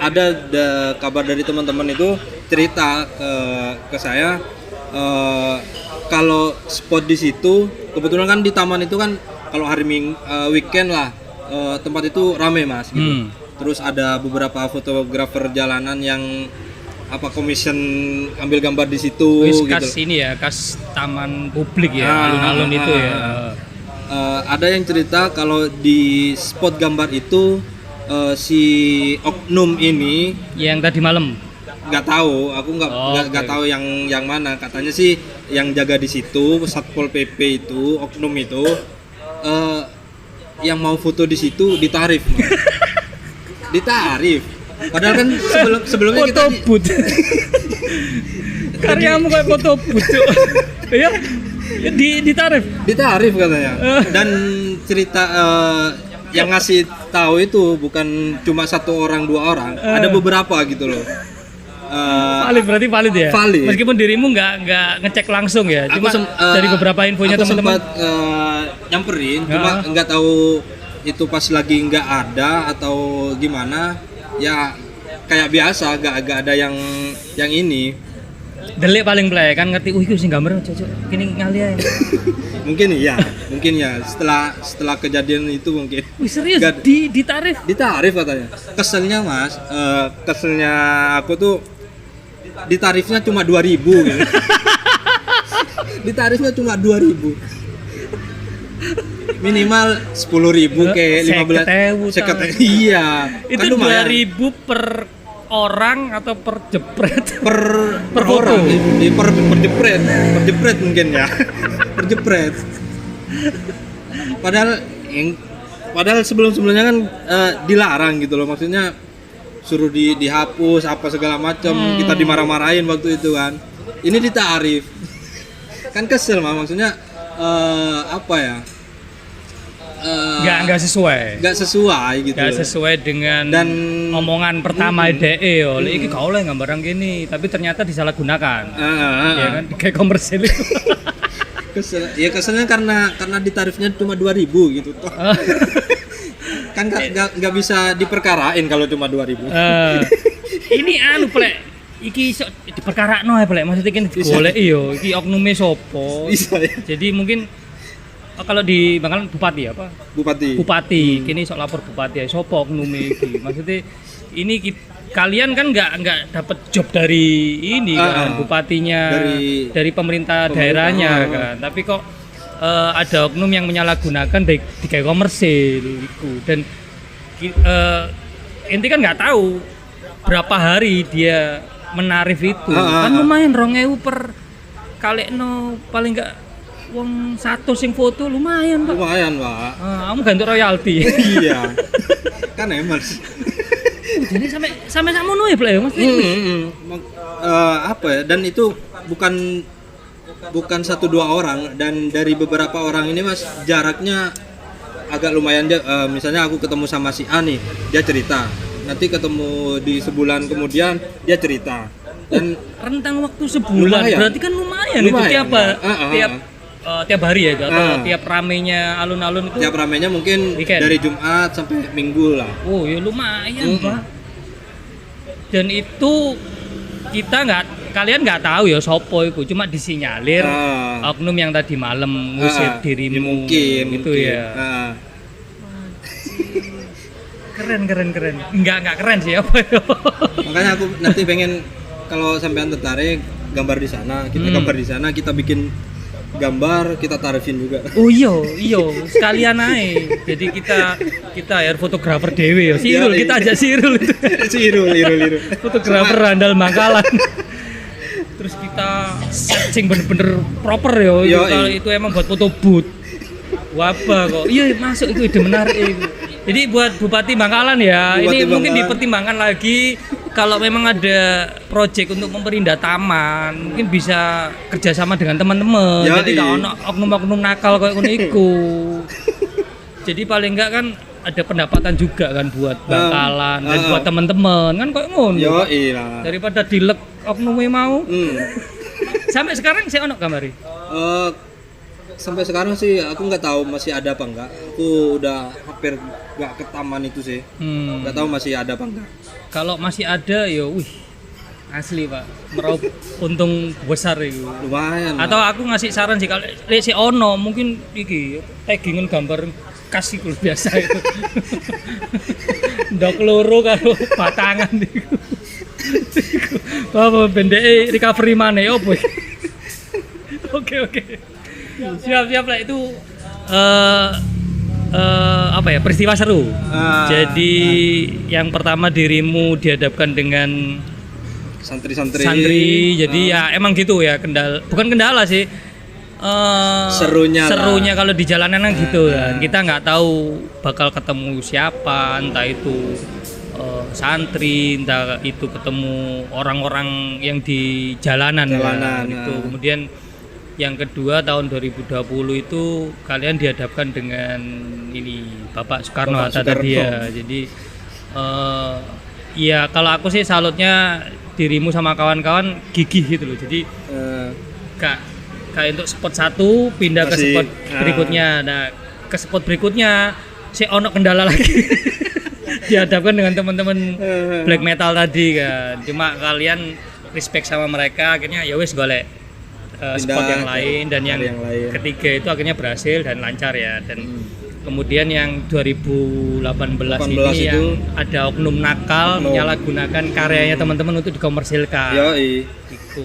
ada kabar dari teman-teman itu cerita ke saya, kalau spot di situ kebetulan kan di taman itu kan kalau hari weekend lah, tempat itu rame Mas gitu. Terus ada beberapa fotografer jalanan yang commission ambil gambar di situ
Wis
gitu.
kas ini ya, kas taman publik ya, alun-alun itu ya.
Ada yang cerita kalau di spot gambar itu si oknum ini
Yang tadi malam.
nggak tahu, aku nggak tahu yang mana. Katanya sih yang jaga di situ Satpol PP itu, oknum itu, yang mau foto di situ ditarif. Ditarif. Padahal kan sebelumnya kita
Photobooth. Karyamu kayak photobooth. Ya. Ditarif
katanya. Dan cerita yang ngasih tahu itu bukan cuma satu orang dua orang, ada beberapa gitu loh.
Berarti valid ya?
Valid.
Meskipun dirimu nggak ngecek langsung ya,
Aku
cuma dari beberapa infonya
aku
teman-teman.
sempat nyamperin, cuma nggak tahu itu pas lagi nggak ada atau gimana. Ya kayak biasa, nggak ada yang ini.
Delik paling play kan ngerti, itu sih gambar cocok kini ngali aja.
mungkin ya setelah kejadian itu mungkin.
Wih, serius
Ditarif katanya. Keselnya Mas, keselnya aku tuh ditarifnya cuma 2.000 gitu. Ditarifnya cuma 2.000. Minimal 10.000 ke 15. Iya.
Itu
kan
2.000 per orang atau per jepret?
per orang. Per jepret mungkin ya. Per jepret. Padahal Padahal sebelumnya kan dilarang gitu loh, maksudnya suruh dihapus apa segala macam, kita dimarah-marahin waktu itu kan. Ini ditarif. Kan kesel mah, maksudnya apa ya?
Nggak sesuai.
Nggak sesuai gitu.
Nggak sesuai dengan
dan
omongan pertama DE yo. Iki gak oleh gambaran gini, tapi ternyata disalahgunakan. Ya kan kayak komersil.
Keselnya karena ditarifnya cuma 2.000 gitu toh. Kan nggak bisa diperkarain kalau cuma 2.000.
Ini plek. Iki iso diperkarakno ae plek. Maksudnya kan goleki yo, iki oknume sapa.
Ya.
Jadi mungkin kalau di Bangkalan bupati apa? Bupati. Kini sok lapor bupati. Sopo oknume iki? Maksudnya ini kalian kan nggak dapat job dari ini kan bupatinya dari pemerintah daerahnya kan. Tapi kok ada oknum yang menyalahgunakan di kayak komersil itu. Dan inti kan nggak tahu berapa hari dia menarif itu. Kan lumayan 2.000 per kali paling nggak wong 100 sing foto lumayan, Pak.
Lumayan, Pak.
Kamu ganti royalti.
Iya. Kan emers.
Jadi sampai sakmono ya, Pak, Mas.
Apa ya? Dan itu bukan 1-2 orang, dan dari beberapa orang ini Mas jaraknya agak lumayan. Misalnya aku ketemu sama si A nih, dia cerita. Nanti ketemu di sebulan kemudian dia cerita. Dan
rentang waktu sebulan lumayan. Berarti kan lumayan itu tiap hari ya atau tiap ramenya alun-alun itu.
Tiap ramenya mungkin weekend. Dari Jumat sampai Minggu lah.
Oh ya lumayan Pak. Dan itu kalian nggak tahu ya sopo itu, cuma disinyalir oknum yang tadi malam ngusir dirimu
mungkin
gitu ya. Keren. Enggak keren sih apa ya.
Makanya aku nanti pengen kalau sampean tertarik gambar di sana, kita gambar di sana, kita bikin gambar, kita tarifin juga. Oh
iya, sekalian aja. Jadi kita ya fotografer dewe ya. Sirul, kita ajak Sirul itu.
Sirul.
Fotografer andal Bangkalan. Terus kita setting bener-bener proper ya. Kalau itu emang buat foto booth. Wabah kok. Iya, masuk itu ide menarik itu. Jadi buat Bupati Bangkalan ya, ini mungkin dipertimbangkan lagi kalau memang ada proyek untuk memperindah taman, mungkin bisa kerjasama dengan teman-teman. Jadi kalau oknum-oknum nakal kayak ngono iku. Jadi paling enggak kan ada pendapatan juga kan buat Bangkalan dan buat teman-teman kan kayak ngono. Daripada dilek oknume mau. Sampai sekarang saya ono gambari.
Sampai sekarang sih aku nggak tahu masih ada apa enggak. Aku udah hampir nggak ke taman itu sih. Nggak tahu masih ada apa enggak.
Kalau masih ada ya asli Pak, meraup untung besar itu.
Lumayan.
Atau aku ngasih saran sih kalau si ono mungkin iki taggingan gambar kas iku biasa itu. Ndok loro karo batangan iku. Bapak bendeke recovery maneh opo. Oke. Siap lah itu apa ya, peristiwa seru. Jadi yang pertama dirimu dihadapkan dengan santri. Jadi ya emang gitu ya, bukan kendala sih. Serunya kalau di jalanan kan gitu kan. Kita nggak tahu bakal ketemu siapa, entah itu santri, entah itu ketemu orang-orang yang di jalanan kan, gitu. Kemudian yang kedua tahun 2020 itu kalian dihadapkan dengan ini Bapak Soekarno-Hatta tadi ya. Jadi ya kalau aku sih salutnya dirimu sama kawan-kawan gigih gitu loh. Jadi kayak untuk spot satu pindah ke spot berikutnya. Nah ke spot berikutnya si ono kendala lagi. Dihadapkan dengan teman-teman black metal tadi kan. Cuma kalian respect sama mereka, akhirnya ya wes golek spot yang lain, dan yang ketiga itu akhirnya berhasil dan lancar ya. Dan kemudian yang 2018 ini itu yang ada oknum nakal menyalahgunakan karyanya teman-teman untuk dikomersilkan. Itu.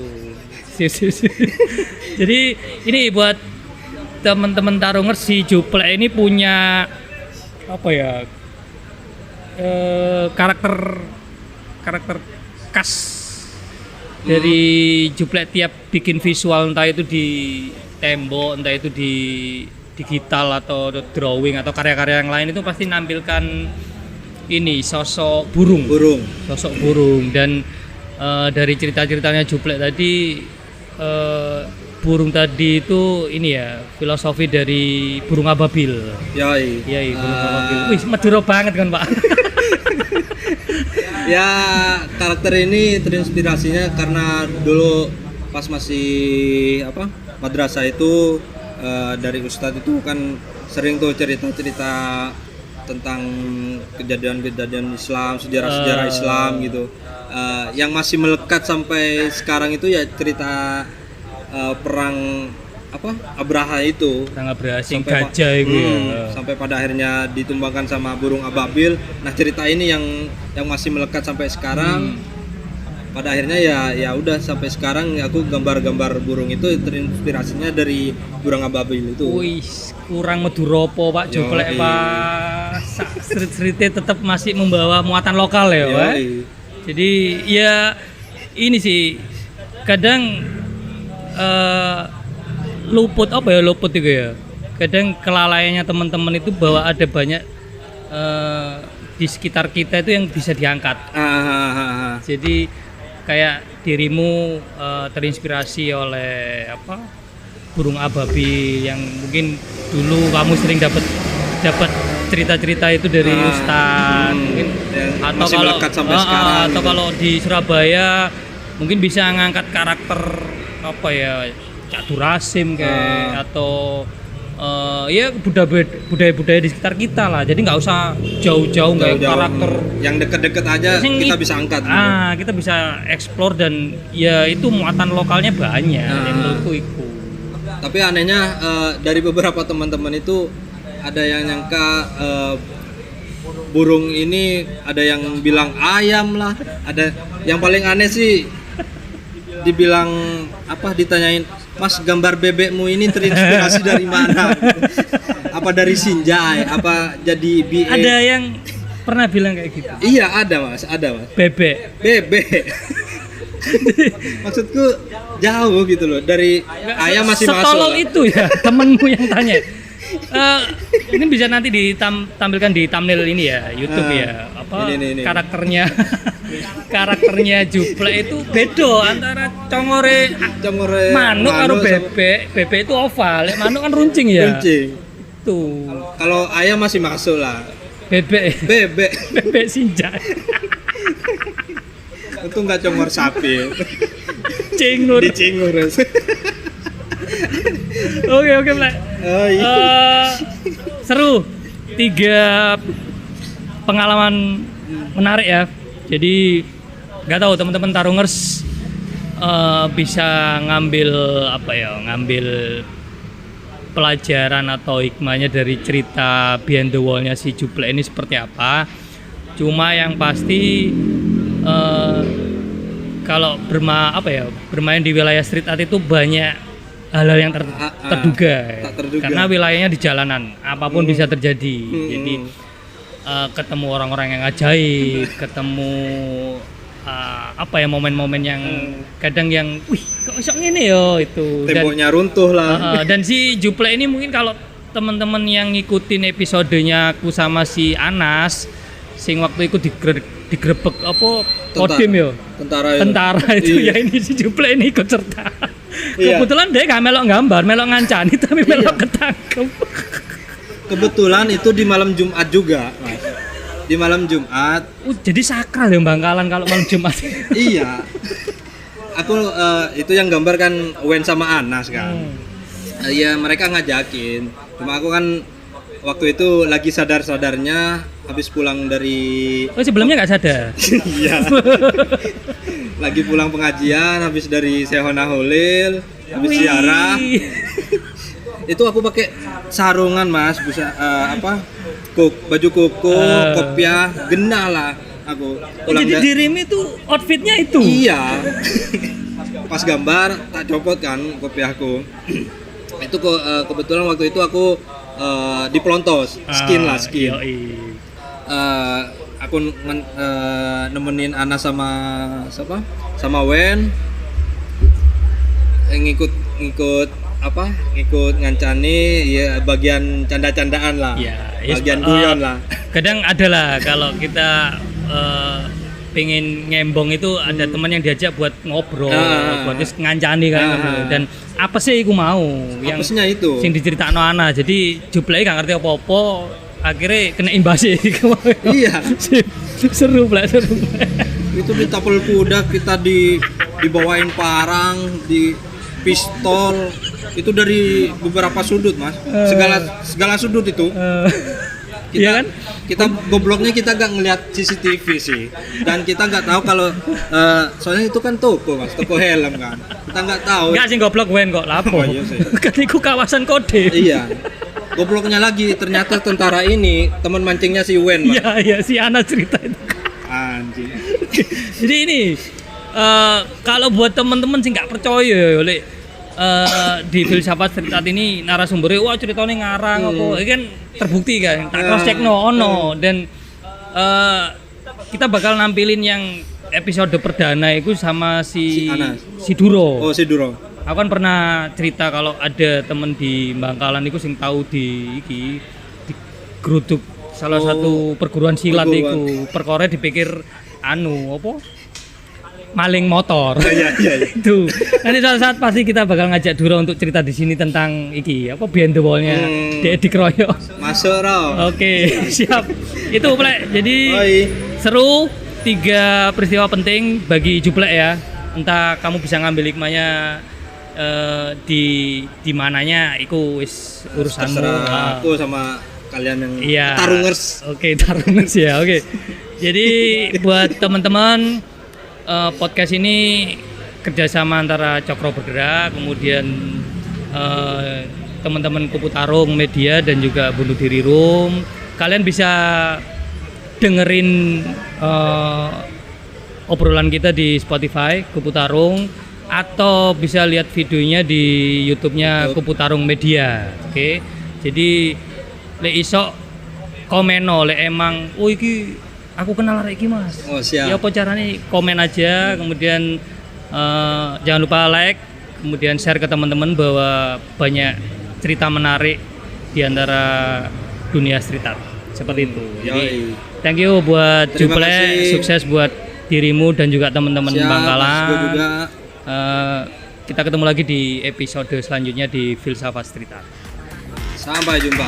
Jadi ini buat teman-teman Tarungers, si Juple ini punya apa ya, karakter khas dari Juple. Tiap bikin visual, entah itu di tembok, entah itu di digital atau drawing atau karya-karya yang lain itu pasti nampilkan ini sosok burung. Sosok burung dan dari cerita-ceritanya Juplek tadi burung tadi itu ini ya filosofi dari burung ababil.
Yoi.
Iya, burung ababil. Wih, Madura banget kan, Pak.
Ya, karakter ini terinspirasinya karena dulu pas masih madrasah itu dari ustadz itu kan sering tuh cerita-cerita tentang kejadian-kejadian Islam, sejarah-sejarah Islam gitu. Yang masih melekat sampai sekarang itu ya cerita perang Abraha itu.
Perang Abraha sing gajah itu ya.
Sampai pada akhirnya ditumbangkan sama burung ababil. Nah, cerita ini yang masih melekat sampai sekarang. Pada akhirnya ya udah sampai sekarang aku gambar-gambar burung itu terinspirasinya dari burung ababil itu.
Wih, kurang Maduropo Pak Juplek Pak. Street-streetnya tetap masih membawa muatan lokal ya Pak. Jadi ya ini sih kadang luput itu ya. Kadang kelalaiannya teman-teman itu bahwa ada banyak di sekitar kita itu yang bisa diangkat. Jadi kayak dirimu terinspirasi oleh burung ababil yang mungkin dulu kamu sering dapat cerita-cerita itu dari ustaz mungkin atau
masih melekat sampai sekarang
atau
gitu.
Kalau di Surabaya mungkin bisa ngangkat karakter Catur Rasim kayak atau ya budaya-budaya di sekitar kita lah. Jadi nggak usah jauh-jauh nggak karakter
yang deket-deket aja kita bisa angkat.
Kita bisa explore dan ya itu muatan lokalnya banyak. Yang menurutku itu.
Tapi anehnya dari beberapa teman-teman itu ada yang nyangka burung ini ada yang bilang ayam lah. Ada yang paling aneh sih dibilang ditanyain, Mas, gambar bebekmu ini terinspirasi dari mana? Apa dari Sinjai? Apa jadi BA?
Ada yang pernah bilang kayak gitu?
Iya, ada mas.
Bebek.
Maksudku jauh gitu loh dari ayam masih masuk.
Setolol itu ya temenmu yang tanya. Ini bisa nanti ditampilkan di thumbnail ini ya YouTube ya. Ini. Karakternya Juplek itu beda antara congore manuk karo bebek. Bebek itu oval, manuk kan runcing ya. Tuh.
Kalau ayam masih masuk lah. Bebek
Sinjai.
Itu nggak congor sapi.
Cingur.
Dicingur.
Oke, Plek. Seru. 3 pengalaman menarik ya. Jadi nggak tahu teman-teman Tarungers bisa ngambil pelajaran atau hikmahnya dari cerita Behind the Wall-nya si Juplek ini seperti apa. Cuma yang pasti kalau bermain di wilayah street art itu banyak hal-hal yang terduga. Karena wilayahnya di jalanan, apapun bisa terjadi. Jadi ketemu orang-orang yang ajaib, ketemu momen-momen yang kadang yang kok iso ngene yo itu.
Temboknya runtuh lah.
Dan si Juplek ini mungkin kalau teman-teman yang ngikutin episodenya aku sama si Anas sing waktu itu digrebek Kodim yo. Tentara itu ya ini si Juplek ini ikut serta. Kebetulan dia gak melok gambar, melok ngancani tapi melok ketangkep.
Kebetulan itu di malam Jumat juga, Mas. Di malam Jumat.
Jadi sakral ya Bangkalan kalau malam Jumat.
Iya. Aku itu yang gambar kan Wen sama Anas kan. Iya, mereka ngajakin. Cuma aku kan waktu itu lagi sadar-sadarnya habis pulang dari
sebelumnya nggak sadar?
Iya. Lagi pulang pengajian habis dari Sehona Holil, habis ziarah. Itu aku pakai sarungan mas, bisa baju koko, kopiah, genah lah aku.
Jadi dirimu itu outfitnya itu?
Iya. Pas gambar tak copot kan kopiahku. Itu kebetulan waktu itu aku di Plontos, skin. Aku nemenin Ana sama Wen ngikut apa ngikut ngancani ya bagian canda-candaan lah.
Ya,
bagian guyon lah.
Kadang ada lah kalau kita pengen ngembong itu ada teman yang diajak buat ngobrol, buat terus ngancani kan. Dan apa sih aku mau yang
Apesnya itu.
sing diceritakno ana. Jadi jublek gak ngerti apa-apa, akhirnya kena imbasnya.
Iya.
seru.
Itu ditapel kuda, kita dibawain parang, di pistol, itu dari beberapa sudut mas, segala sudut itu. Kita,
iya kan?
Kita gobloknya kita nggak ngelihat CCTV sih, dan kita nggak tahu kalau soalnya itu kan toko mas, toko helm kan, kita nggak tahu.
Nggak sih goblok wen kok lapo.
Oh, iya sih.
Kan iku kawasan kode.
Iya. Gobloknya lagi ternyata tentara ini teman mancingnya si Wen mas.
Iya si Ana cerita itu.
Anjing.
Jadi ini kalau buat teman-teman sih nggak percaya oleh di filsafat cerita ini narasumbernya wah ceritanya ngarang apa ini kan terbukti kan tak cross check ono dan kita bakal nampilin yang episode perdana itu sama si Duro.
Oh si Duro.
Aku kan pernah cerita kalau ada temen di Bangkalan itu sing tahu di geruduk salah satu perguruan silat itu perkara dipikir apa maling motor.
Iya.
Itu. Nanti suatu saat pasti kita bakal ngajak Dura untuk cerita di sini tentang apa behind the wall-nya dia dikeroyok.
Masuk Roh.
Oke, siap. Itu Plek. Jadi seru 3 peristiwa penting bagi Jublek ya. Entah kamu bisa ngambil hikmahnya di mananya iku wis urusanmu.
Terserah aku sama kalian yang
iya.
tarungers.
Oke, tarungers ya. Oke. Jadi buat teman-teman podcast ini kerjasama antara Cokro Bergerak, kemudian teman-teman Kupu Tarung Media dan juga Bunuh Diri Room. Kalian bisa dengerin obrolan kita di Spotify Kupu Tarung atau bisa lihat videonya di YouTube-nya Kupu Tarung Media. Oke. Jadi lek iso komeno lek emang iki aku kenal arek iki Mas.
Oh, siap.
Ya apa caranya komen aja, kemudian jangan lupa like, kemudian share ke teman-teman bahwa banyak cerita menarik di antara dunia street art. Seperti itu. Jadi thank you buat Jublek, sukses buat dirimu dan juga teman-teman Bangkalan.
Juga.
Kita ketemu lagi di episode selanjutnya di Filsafat Street Art.
Sampai jumpa.